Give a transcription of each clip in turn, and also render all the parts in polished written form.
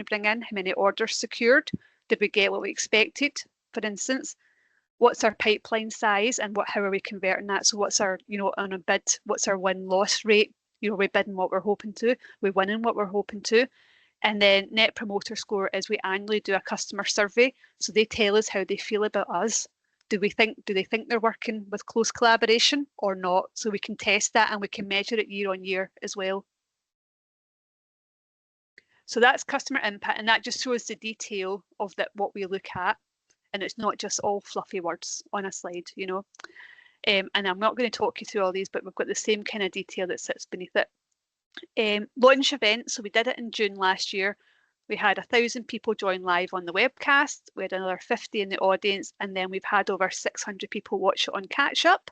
to bring in, how many orders secured, did we get what we expected, for instance, what's our pipeline size and how are we converting that? So what's our, on a bid, what's our win-loss rate? We're bidding what we're hoping to, we're winning what we're hoping to. And then Net Promoter Score is we annually do a customer survey. So they tell us how they feel about us. Do they think they're working with close collaboration or not? So we can test that and we can measure it year on year as well. So that's customer impact, and that just shows the detail of what we look at. And it's not just all fluffy words on a slide, And I'm not going to talk you through all these, but we've got the same kind of detail that sits beneath it. Launch event, so we did it in June last year. We had 1,000 people join live on the webcast. We had another 50 in the audience, and then we've had over 600 people watch it on catch up.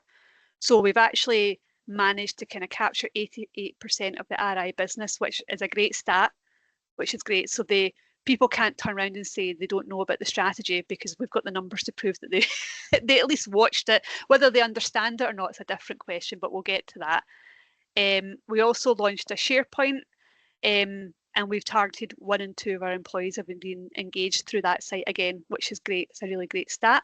So we've actually managed to kind of capture 88% of the RI business, which is a great stat, which is great. So people can't turn around and say they don't know about the strategy, because we've got the numbers to prove that they at least watched it. Whether they understand it or not is a different question, but we'll get to that. We also launched a SharePoint, and we've targeted 1 in 2 of our employees have been engaged through that site again, which is great. It's a really great stat.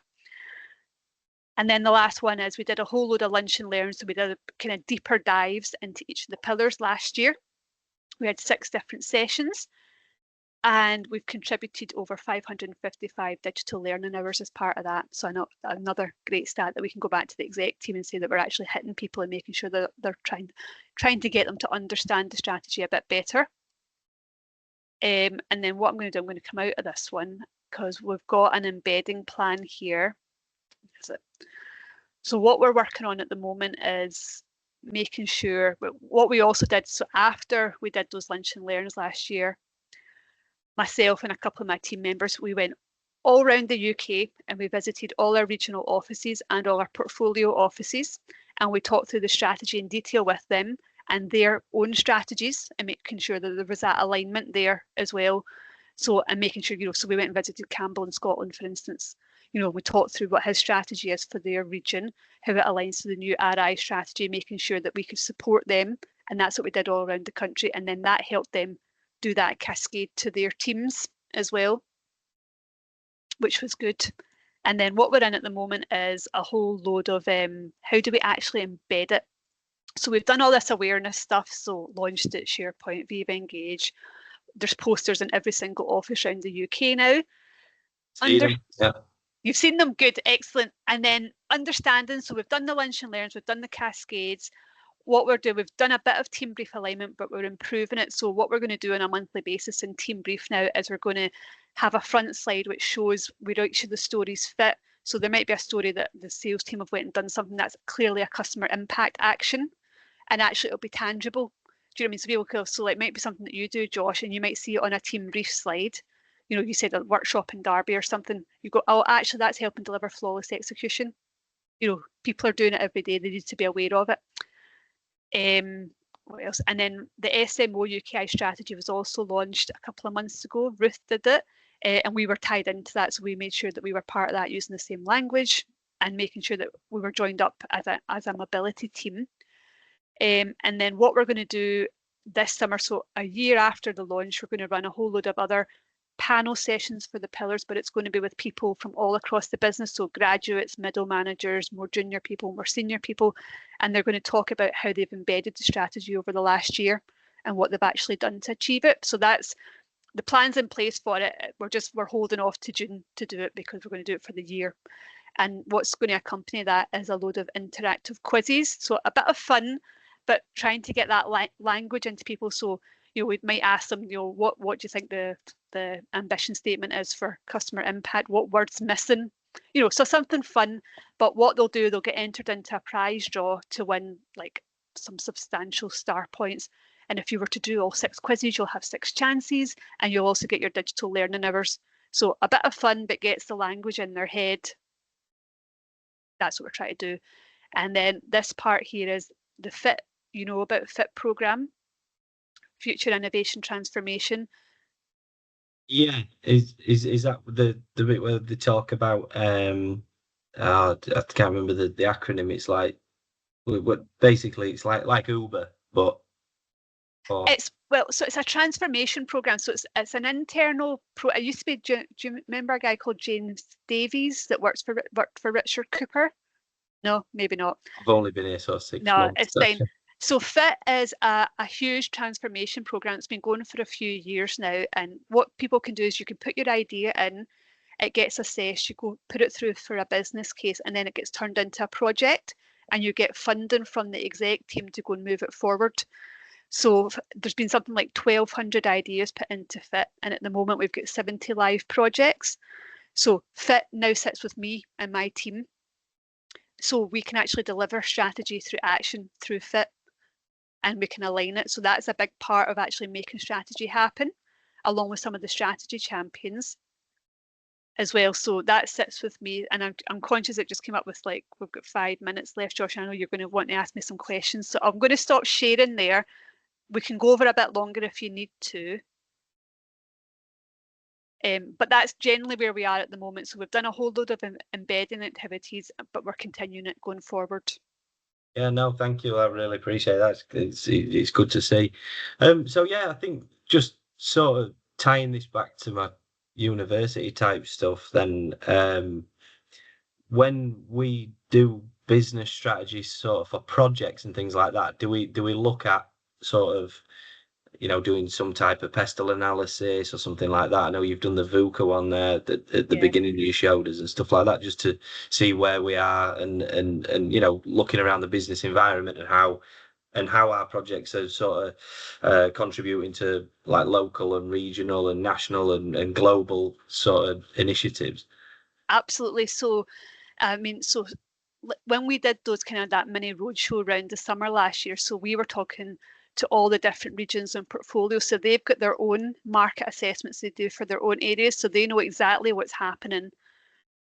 And then the last one is we did a whole load of lunch and learn. So we did kind of deeper dives into each of the pillars last year. We had 6 different sessions, and we've contributed over 555 digital learning hours as part of that. So another great stat that we can go back to the exec team and say that we're actually hitting people and making sure that they're trying to get them to understand the strategy a bit better. And then what I'm going to do, I'm going to come out of this one because we've got an embedding plan here. So what we're working on at the moment is making sure what we also did. So after we did those lunch and learns last year, myself and a couple of my team members, we went all around the UK and we visited all our regional offices and all our portfolio offices, and we talked through the strategy in detail with them and their own strategies, and making sure that there was that alignment there as well. So, and making sure, so we went and visited Campbell in Scotland, for instance. We talked through what his strategy is for their region, how it aligns to the new RI strategy, making sure that we could support them. And that's what we did all around the country. And then that helped them do that cascade to their teams as well, which was good. And then what we're in at the moment is a whole load of how do we actually embed it? So we've done all this awareness stuff. So launched it, SharePoint, Viva Engage. There's posters in every single office around the UK now. Yeah. You've seen them, good, excellent. And then understanding, so we've done the lunch and learns, we've done the cascades. What we're doing, we've done a bit of team brief alignment, but we're improving it. So what we're going to do on a monthly basis in team brief now is we're going to have a front slide which shows where each of the stories fit. So there might be a story that the sales team have went and done something that's clearly a customer impact action, and actually it'll be tangible. Do you know what I mean? So people could, so it might be something that you do, Josh, and you might see it on a team brief slide. You said a workshop in Derby or something. You go, oh, actually that's helping deliver flawless execution. People are doing it every day. They need to be aware of it. What else? And then the SMO UKI strategy was also launched a couple of months ago. Ruth did it, and we were tied into that. So we made sure that we were part of that, using the same language and making sure that we were joined up as a mobility team. And then what we're going to do this summer, so a year after the launch, we're going to run a whole load of other panel sessions for the pillars, but it's going to be with people from all across the business, so graduates, middle managers, more junior people, more senior people, and they're going to talk about how they've embedded the strategy over the last year and what they've actually done to achieve it. So that's the plans in place for it. We're holding off to June to do it because we're going to do it for the year. And what's going to accompany that is a load of interactive quizzes, so a bit of fun, but trying to get that language into people. So we might ask them, what do you think the ambition statement is for customer impact? What words missing? So something fun. But what they'll do, they'll get entered into a prize draw to win like some substantial star points. And if you were to do all 6 quizzes, you'll have 6 chances, and you'll also get your digital learning hours. So a bit of fun, but gets the language in their head. That's what we're trying to do. And then this part here is the FIT. About FIT program. Future Innovation Transformation. Yeah, is that the bit where they talk about I can't remember the acronym. It's like, basically it's like Uber, but Well, so it's a transformation program. So it's an internal It used to be. Do you remember a guy called James Davies that worked for Richard Cooper? No, maybe not. I've only been here sort of 6 No, months. it's fine. So FIT is a huge transformation program. It's been going for a few years now. And what people can do is you can put your idea in, it gets assessed, you go put it through for a business case, and then it gets turned into a project, and you get funding from the exec team to go and move it forward. So there's been something like 1,200 ideas put into FIT, and at the moment we've got 70 live projects. So FIT now sits with me and my team. So we can actually deliver strategy through action through FIT, and we can align it. So that's a big part of actually making strategy happen, along with some of the strategy champions as well. So that sits with me, and I'm conscious it just came up with, like, we've got 5 minutes left, Josh. I know you're going to want to ask me some questions, so I'm going to stop sharing there. We can go over a bit longer if you need to. But that's generally where we are at the moment. So we've done a whole load of embedding activities, but we're continuing it going forward. Yeah, no, thank you. I really appreciate that. It's good to see. So yeah, I think just sort of tying this back to my university type stuff, then when we do business strategies sort of for projects and things like that, do we look at sort of, doing some type of pestle analysis or something like that? I know you've done the VUCA one there at the beginning you showed us and stuff like that, just to see where we are and looking around the business environment and how our projects are sort of contributing to like local and regional and national and global sort of initiatives. Absolutely. So, I mean, so when we did those kind of that mini roadshow around the summer last year, so we were talking to all the different regions and portfolios. So they've got their own market assessments they do for their own areas, so they know exactly what's happening.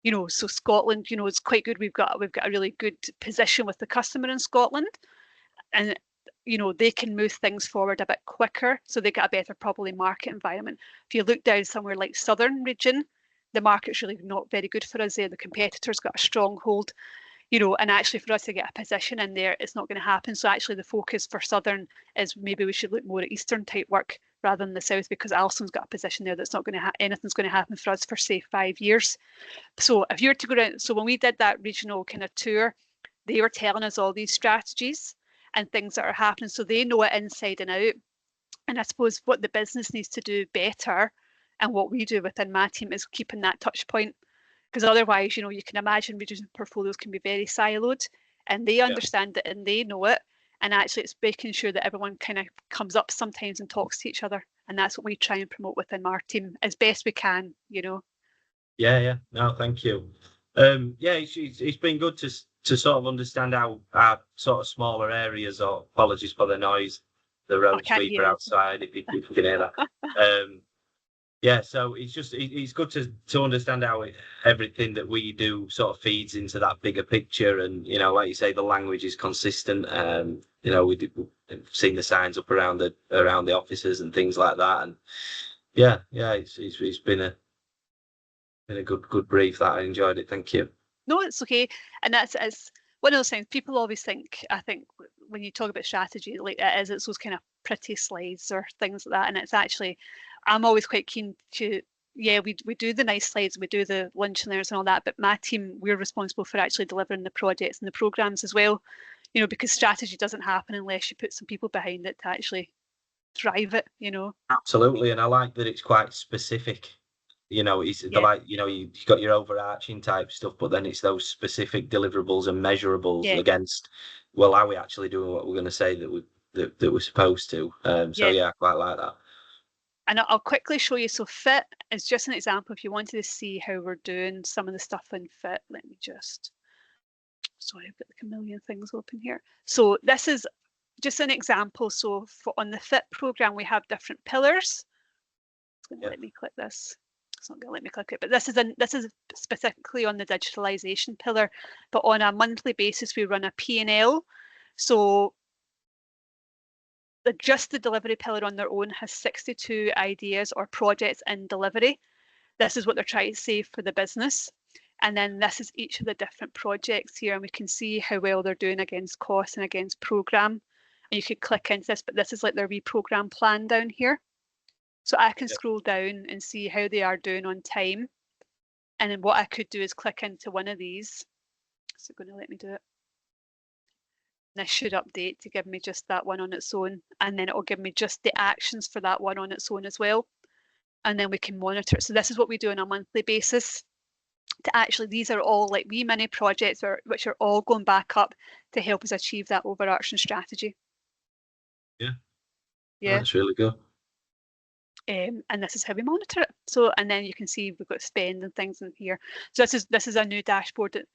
So Scotland, is quite good. We've got a really good position with the customer in Scotland, and they can move things forward a bit quicker, so they get a better probably market environment. If you look down somewhere like Southern region, the market's really not very good for us there. The competitors got a stronghold, and actually for us to get a position in there, it's not going to happen. So actually the focus for Southern is maybe we should look more at Eastern type work rather than the South, because Alstom's got a position there that's not going to anything's going to happen for us for say 5 years. So if you were to go around, so when we did that regional kind of tour, they were telling us all these strategies and things that are happening, so they know it inside and out. And I suppose what the business needs to do better, and what we do within my team, is keeping that touch point. Because otherwise, you can imagine regional portfolios can be very siloed, and they understand it and they know it. And actually, it's making sure that everyone kind of comes up sometimes and talks to each other. And that's what we try and promote within our team as best we can, Yeah. No, thank you. Yeah, it's been good to sort of understand how our sort of smaller areas, or apologies for the noise, the road sweeper outside, if you can hear that. Yeah, so it's good to understand how everything that we do sort of feeds into that bigger picture, and like you say, the language is consistent. We've seen the signs up around the offices and things like that, and yeah, it's been a good brief. That I enjoyed it. Thank you. No, it's okay, and it's one of those things people always think. I think when you talk about strategy, like it's those kind of pretty slides or things like that, and it's actually, I'm always quite keen to, we do the nice slides, we do the lunch and learns and all that, but my team, we're responsible for actually delivering the projects and the programs as well, because strategy doesn't happen unless you put some people behind it to actually drive it, Absolutely, and I like that it's quite specific. It's like, you've got your overarching type stuff, but then it's those specific deliverables and measurables against, well, are we actually doing what we're going to say that we're supposed to? So yeah, I quite like that. And I'll quickly show you. So FIT is just an example. If you wanted to see how we're doing some of the stuff in FIT, let me just, sorry, I've got like a million things open here. So this is just an example. So on the FIT program, we have different pillars. It's going to let me click this. It's not going to let me click it, but this is specifically on the digitalization pillar. But on a monthly basis, we run a P&L. So just the delivery pillar on their own has 62 ideas or projects in delivery. This is what they're trying to say for the business. And then this is each of the different projects here, and we can see how well they're doing against cost and against program. and you could click into this, but this is like their reprogram plan down here. So I can scroll down and see how they are doing on time. And then what I could do is click into one of these. Is it going to let me do it? And this should update to give me just that one on its own. And then it will give me just the actions for that one on its own as well. And then we can monitor it. So this is what we do on a monthly basis. To actually, these are all like wee mini projects which are all going back up to help us achieve that overarching strategy. Yeah. That's really good. And this is how we monitor it. So, and then you can see we've got spend and things in here. So this is a new dashboard that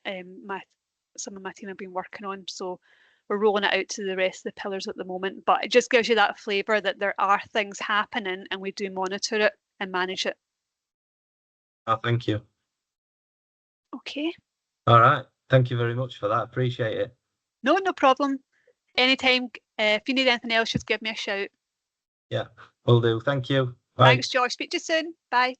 some of my team have been working on. So we're rolling it out to the rest of the pillars at the moment. But it just gives you that flavour that there are things happening and we do monitor it and manage it. Oh, thank you. Okay. All right. Thank you very much for that. Appreciate it. No problem. Anytime. If you need anything else, just give me a shout. Yeah, will do. Thank you. Bye. Thanks, Josh. Speak to you soon. Bye.